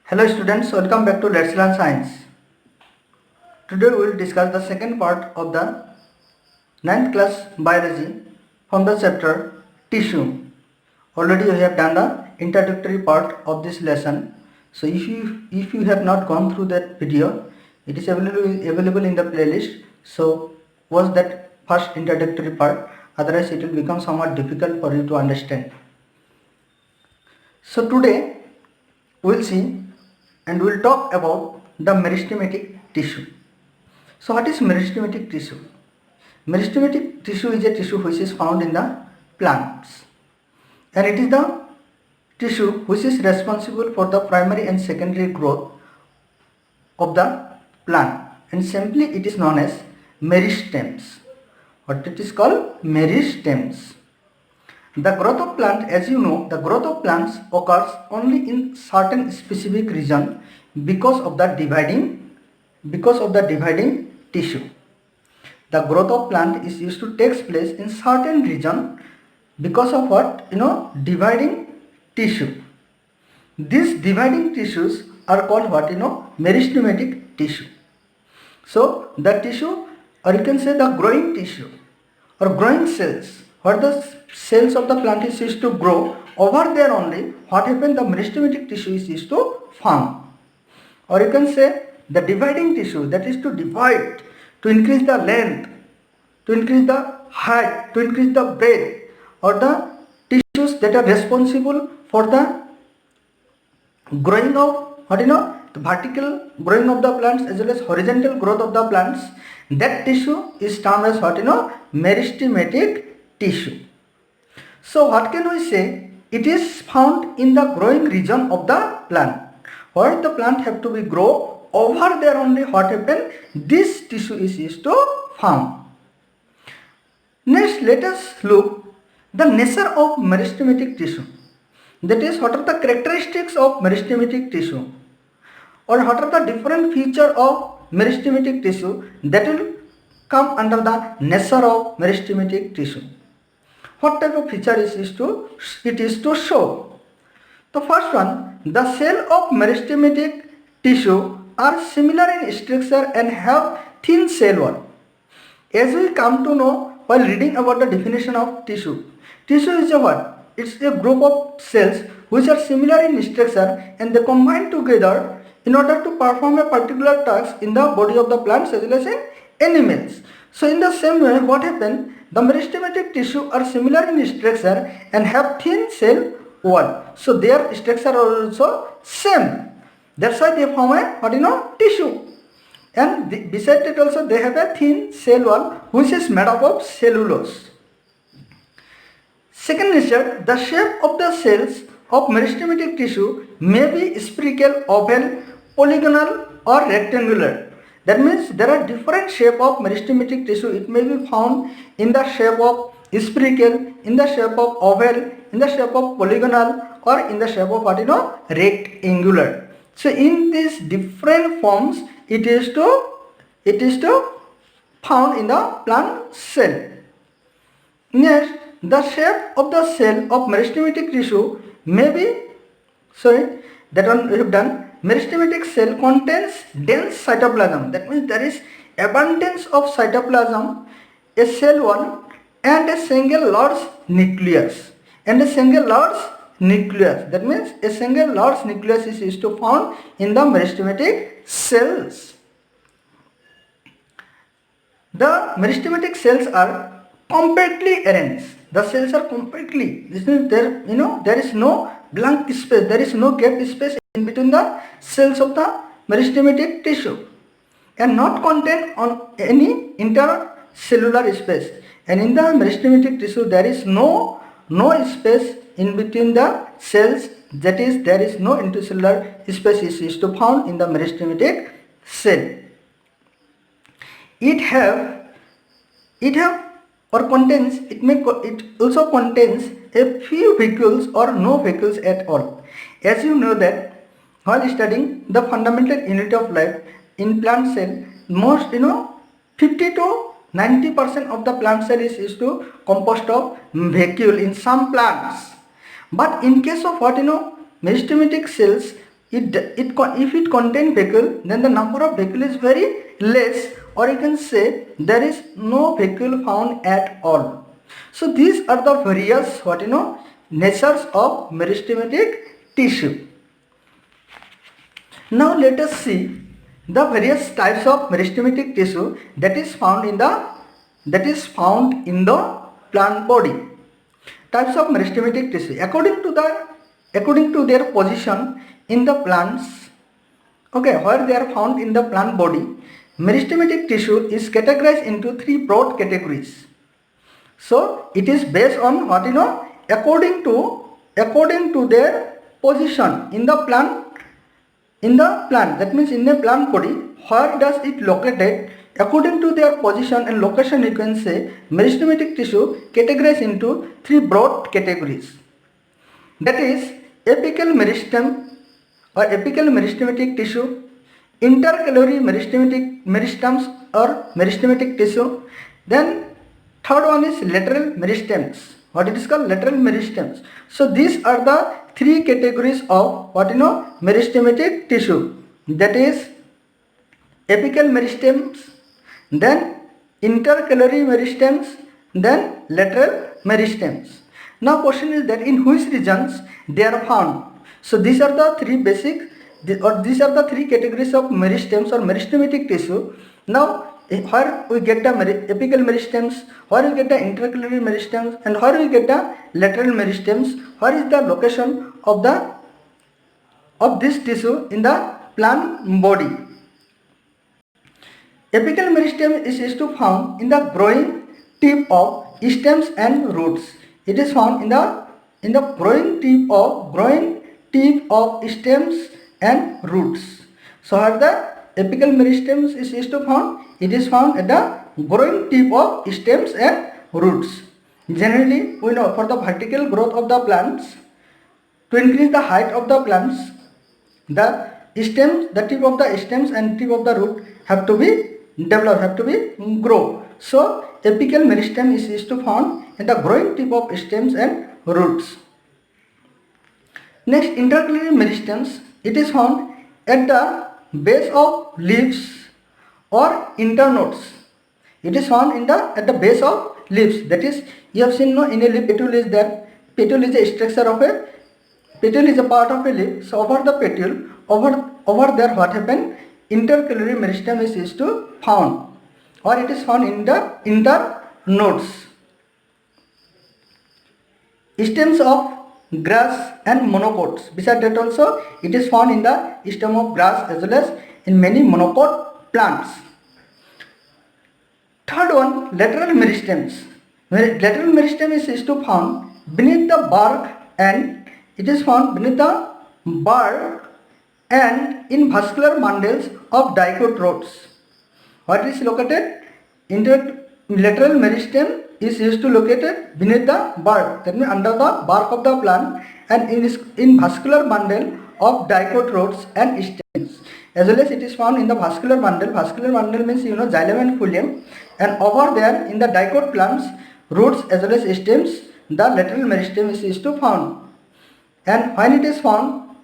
Hello students, welcome back to Let's Learn Science. Today we will discuss the second part of the ninth class biology from the chapter tissue. Already we have done the introductory part of this lesson. So if you have not gone through that video, it is available in the playlist. So watch that first introductory part, otherwise it will become somewhat difficult for you to understand. So today we will see and we will talk about the meristematic tissue. So what is meristematic tissue? Meristematic tissue is a tissue which is found in the plants, and it is the tissue which is responsible for the primary and secondary growth of the plant, and simply it is known as meristems. What it is called? Meristems. The growth of plant, as you know, the growth of plants occurs only in certain specific region because of the dividing tissue. The growth of plant is used to takes place in certain region because of what? Dividing tissue. These dividing tissues are called what? Meristematic tissue. So the tissue, or you can say the growing tissue or growing cells, what the cells of the plant is used to grow, over there only what happened, the meristematic tissue is used to form. Or you can say the dividing tissue, that is to divide, to increase the length, to increase the height, to increase the breadth, or the tissues that are responsible for the growing of the vertical growing of the plants as well as horizontal growth of the plants. That tissue is termed as what? Meristematic tissue. So what can we say? It is found in the growing region of the plant. Where the plant have to be grow, over there only what happen? This tissue is used to form. Next, let us look the nature of meristematic tissue. That is, what are the characteristics of meristematic tissue, or what are the different features of meristematic tissue that will come under the nature of meristematic tissue. What type of feature it is to show? The first one, the cell of meristematic tissue are similar in structure and have thin cell wall. As we come to know while reading about the definition of tissue, tissue is a what? It's a group of cells which are similar in structure and they combine together in order to perform a particular task in the body of the plants as well as in animals. So in the same way, what happened? The meristematic tissue are similar in structure and have thin cell wall. So their structure are also same. That's why they form a tissue. And beside that also they have a thin cell wall which is made up of cellulose. Second nature, the shape of the cells of meristematic tissue may be spherical, oval, polygonal or rectangular. That means there are different shape of meristematic tissue. It may be found in the shape of spherical, in the shape of oval, in the shape of polygonal, or in the shape of rectangular. So in these different forms, it is to found in the plant cell. Next, the shape of the cell of meristematic tissue may be, that one we have done. Meristematic cell contains dense cytoplasm. That means there is abundance of cytoplasm, a cell wall, and a single large nucleus. That means a single large nucleus is used to found in the meristematic cells. The meristematic cells are compactly arranged. The cells are compactly. This means there is no blank space. There is no gap space in between the cells of the meristematic tissue, and not contain on any intercellular space. And in the meristematic tissue, there is no space in between the cells. That is, there is no intercellular space is used to found in the meristematic cell. It also contains a few vacuoles or no vacuoles at all. As you know that while studying the fundamental unit of life in plant cell, most 50 to 90% of the plant cell is used to composed of vacuole in some plants. But in case of meristematic cells, if it contain vacuole, then the number of vacuole is very less, or you can say there is no vacuole found at all. So these are the various natures of meristematic tissue. Now let us see the various types of meristematic tissue that is found in the plant body. Types of meristematic tissue according to their position in the plants, where they are found in the plant body, meristematic tissue is categorized into three broad categories. So it is based on according to their position in the plant. That means in a plant body, where does it located? According to their position and location, you can say meristematic tissue categorized into three broad categories. That is apical meristem or apical meristematic tissue, intercalary meristems or meristematic tissue. Then third one is lateral meristems. What it is called? Lateral meristems. So these are the three categories of meristematic tissue. That is apical meristems, then intercalary meristems, then lateral meristems. Now question is that in which regions they are found. So these are the three these are the three categories of meristems or meristematic tissue. Now where we get the apical meristems, where we get the intercalary meristems, and where we get the lateral meristems, where is the location of this tissue in the plant body. Apical meristem is used to found in the growing tip of stems and roots. It is found in the growing tip of stems and roots. So where the apical meristems is used to found, it is found at the growing tip of stems and roots. Generally, we know for the vertical growth of the plants, to increase the height of the plants, the tip of the stems and tip of the root have to be developed, have to be grow. So apical meristem is used to found in the growing tip of stems and roots. Next, intercalary meristems. It is found at the base of leaves or internodes. It is found at the base of leaves. That is, you have seen in a leaf petiole is there. Petiole is a structure of a petiole is a part of a leaf. So over the petiole, over there, what happened? Intercalary meristem is used to found, or it is found in the internodes. Stems of grass and monocots. Besides that also, it is found in the stem of grass as well as in many monocot plants. Third one, lateral meristems. Lateral meristem is used to found beneath the bark, and it is found beneath the bark and in vascular bundles of dicot roots. What is located? Lateral meristem is used to located beneath the bark, that means under the bark of the plant, and in vascular bundle of dicot roots and stems. As well as it is found in the vascular bundle. Vascular bundle means xylem and phloem, and over there in the dicot plants, roots as well as stems, the lateral meristem is used to found. And when it is found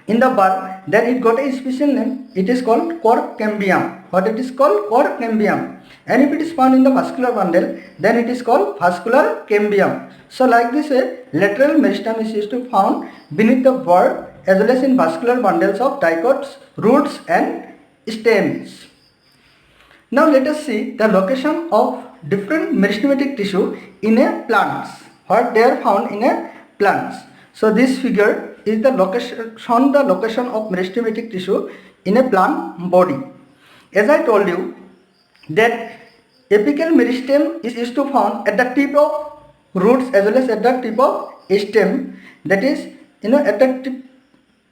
in the bark, then it got a special name. It is called cork cambium. What it is called? Cork cambium. And if it is found in the vascular bundle, then it is called vascular cambium. So like this, a lateral meristem is used to found beneath the bark as well as in vascular bundles of dicots, roots and stems. Now let us see the location of different meristematic tissue in a plants. What they are found in a plants. So this figure is the location of meristematic tissue in a plant body. As I told you that apical meristem is used to found at the tip of roots as well as at the tip of stem. That is, at the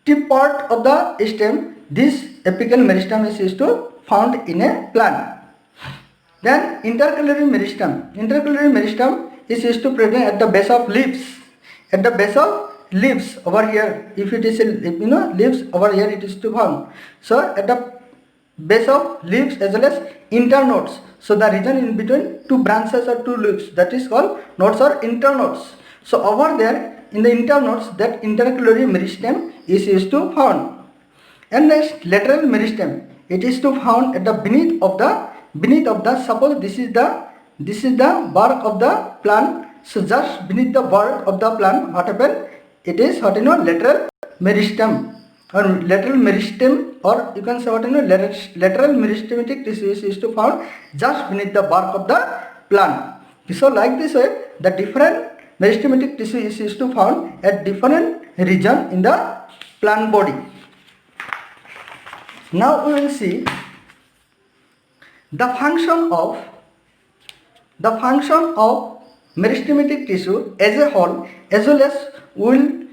tip part of the stem, this apical meristem is used to found in a plant. Then intercalary meristem. Intercalary meristem is used to present at the base of leaves. At the base of leaves over here, if it is leaves over here, it is to found. So at the base of leaves as well as internodes. So the region in between two branches or two leaves, that is called nodes or internodes. So over there in the internodes, that intercalary meristem is used to found. And next, lateral meristem. It is to found at the beneath of the suppose this is the bark of the plant. So just beneath the bark of the plant, what happen? It is what lateral meristem or lateral meristem, or you can say what lateral meristematic tissue is to found just beneath the bark of the plant. So like this way, the different meristematic tissue is to found at different region in the plant body. Now we will see the function of meristematic tissue as a whole, as well as we will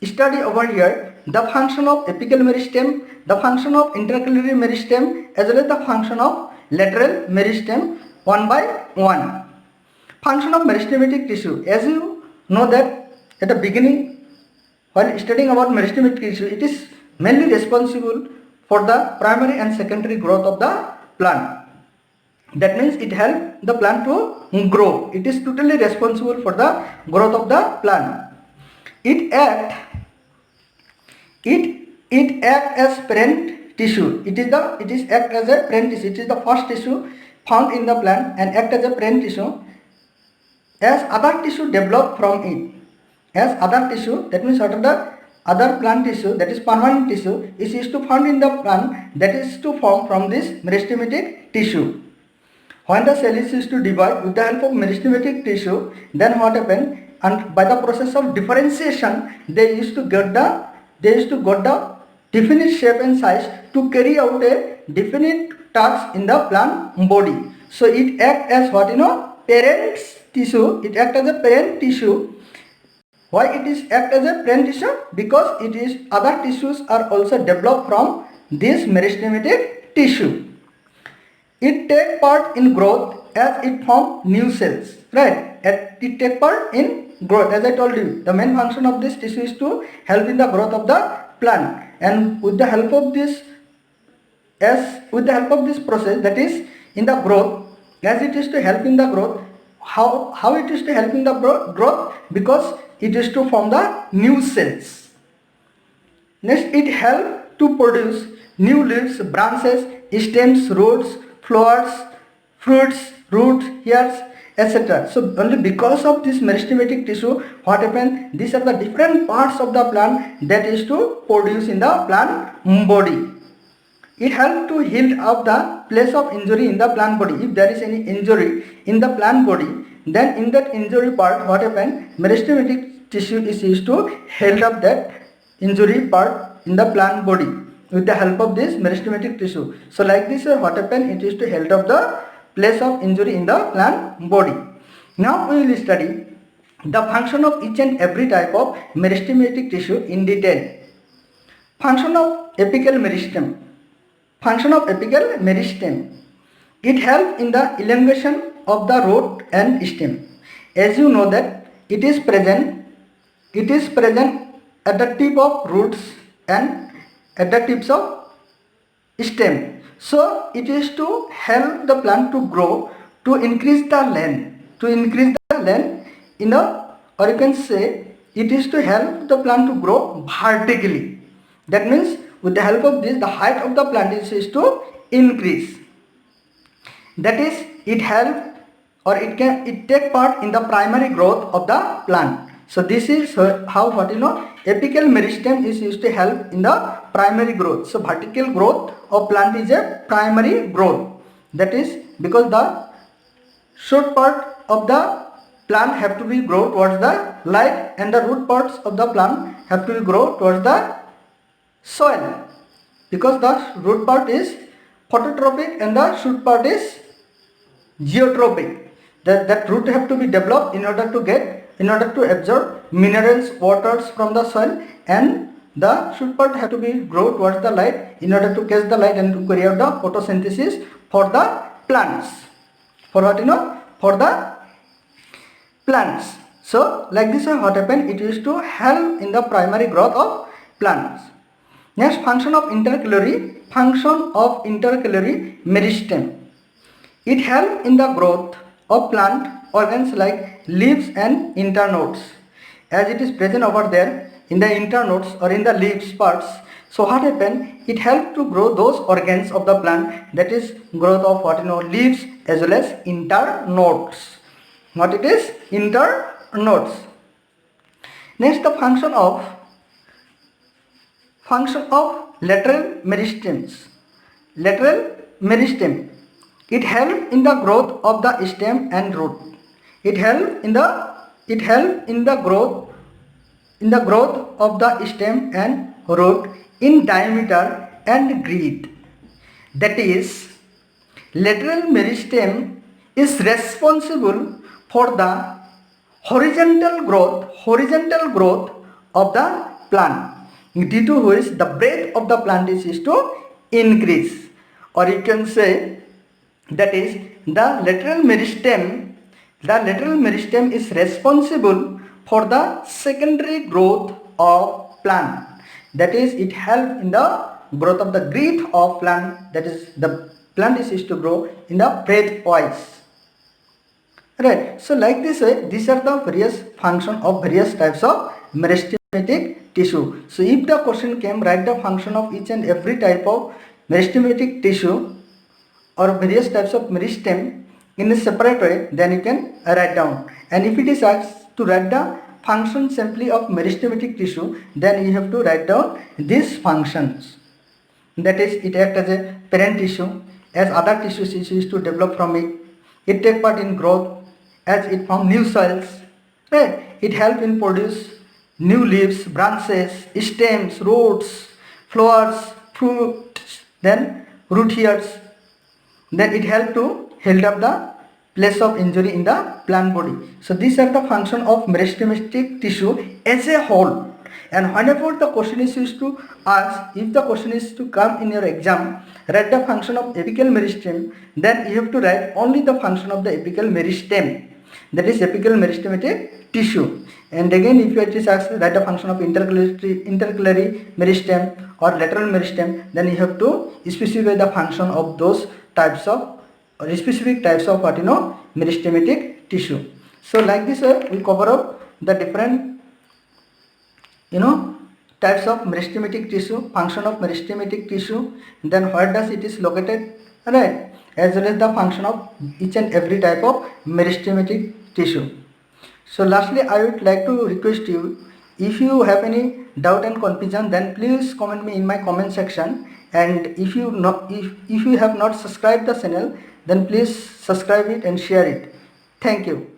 study over here the function of apical meristem, the function of intercalary meristem, as well as the function of lateral meristem one by one. Function of meristematic tissue. As you know that at the beginning, while studying about meristematic tissue, it is mainly responsible for the primary and secondary growth of the plant. That means it helps the plant to grow. It is totally responsible for the growth of the plant. It act as parent tissue. It is act as a parent tissue. It is the first tissue found in the plant and act as a parent tissue. As other tissue develop from it, as other tissue, that means what are the other plant tissue, that is permanent tissue, is used to found in the plant, that is to form from this meristematic tissue. When the cell is used to divide with the help of meristematic tissue, then what happen? And by the process of differentiation, they used to get the definite shape and size to carry out a definite task in the plant body. So it acts as what parent tissue. It acts as a parent tissue. Why it is act as a parent tissue? Because it is other tissues are also developed from this meristematic tissue. It take part in growth as it form new cells, right? It take part in growth. As I told you, the main function of this tissue is to help in the growth of the plant, and with the help of this process, that is in the growth, as it is to help in the growth. How it is to help in the growth? Because it is to form the new cells. Next, it helps to produce new leaves, branches, stems, roots, flowers, fruits, roots, hairs, etc. So only because of this meristematic tissue, what happens? These are the different parts of the plant that is to produce in the plant body. It helps to heal up the place of injury in the plant body. If there is any injury in the plant body, then in that injury part, what happens? Meristematic tissue is used to heal up that injury part in the plant body with the help of this meristematic tissue. So like this, what happens? It is to heal up the place of injury in the plant body. Now we will study the function of each and every type of meristematic tissue in detail. Function of apical meristem. Function of apical meristem. It helps in the elongation of the root and stem. As you know that it is present at the tip of roots and at the tips of stem. So it is to help the plant to grow, to increase the length, or you can say it is to help the plant to grow vertically. That means with the help of this, the height of the plant is to increase. That is, it helps or it take part in the primary growth of the plant. So this is how apical meristem is used to help in the primary growth. So vertical growth of plant is a primary growth. That is because the shoot part of the plant have to be grow towards the light, and the root parts of the plant have to be grow towards the soil, because the root part is phototropic and the shoot part is geotropic. That root have to be developed in order to absorb minerals, waters from the soil, and the shoot part have to be grow towards the light in order to catch the light and to carry out the photosynthesis for the plants. For the plants. So like this, what happen? It is to help in the primary growth of plants. Next, function of intercalary meristem. It helps in the growth of plant organs like leaves and internodes. As it is present over there, in the internodes or in the leaves parts. So what happen? It helps to grow those organs of the plant, that is growth of what leaves as well as internodes. What it is? Internodes. Next, the function of lateral meristems. Lateral meristem. It helps in the growth of the stem and root. It helps in the growth of the stem and root in diameter and breadth. That is, lateral meristem is responsible for the horizontal growth of the plant, due to which the breadth of the plant is used to increase, or you can say that is the lateral meristem is responsible for the secondary growth of plant, that is it helps in the growth of the breadth of plant, that is the plant is used to grow in the breadth wise. Right, so like this way, these are the various function of various types of meristematic tissue. So if the question came, write the function of each and every type of meristematic tissue or various types of meristem in a separate way, then you can write down. And if it is asked to write the function simply of meristematic tissue, then you have to write down these functions. That is, it acts as a parent tissue, as other tissues is used to develop from it. It takes part in growth, as it forms new cells. Right? It helps in produce new leaves, branches, stems, roots, flowers, fruits, then root hairs. Then it helps to hold up the place of injury in the plant body. So these are the function of meristematic tissue as a whole. And whenever the question is used to ask, if the question is to come in your exam, write the function of apical meristem, then you have to write only the function of the apical meristem, that is apical meristematic tissue. And again, if it is asked, write the function of intercalary meristem or lateral meristem, then you have to specify the function of those types of or specific types of meristematic tissue. So like this way, we cover up the different types of meristematic tissue, function of meristematic tissue, then where does it is located, right, as well as the function of each and every type of meristematic tissue. So lastly, I would like to request you, if you have any doubt and confusion, then please comment me in my comment section. And if you have not subscribed the channel, then please subscribe it and share it. Thank you.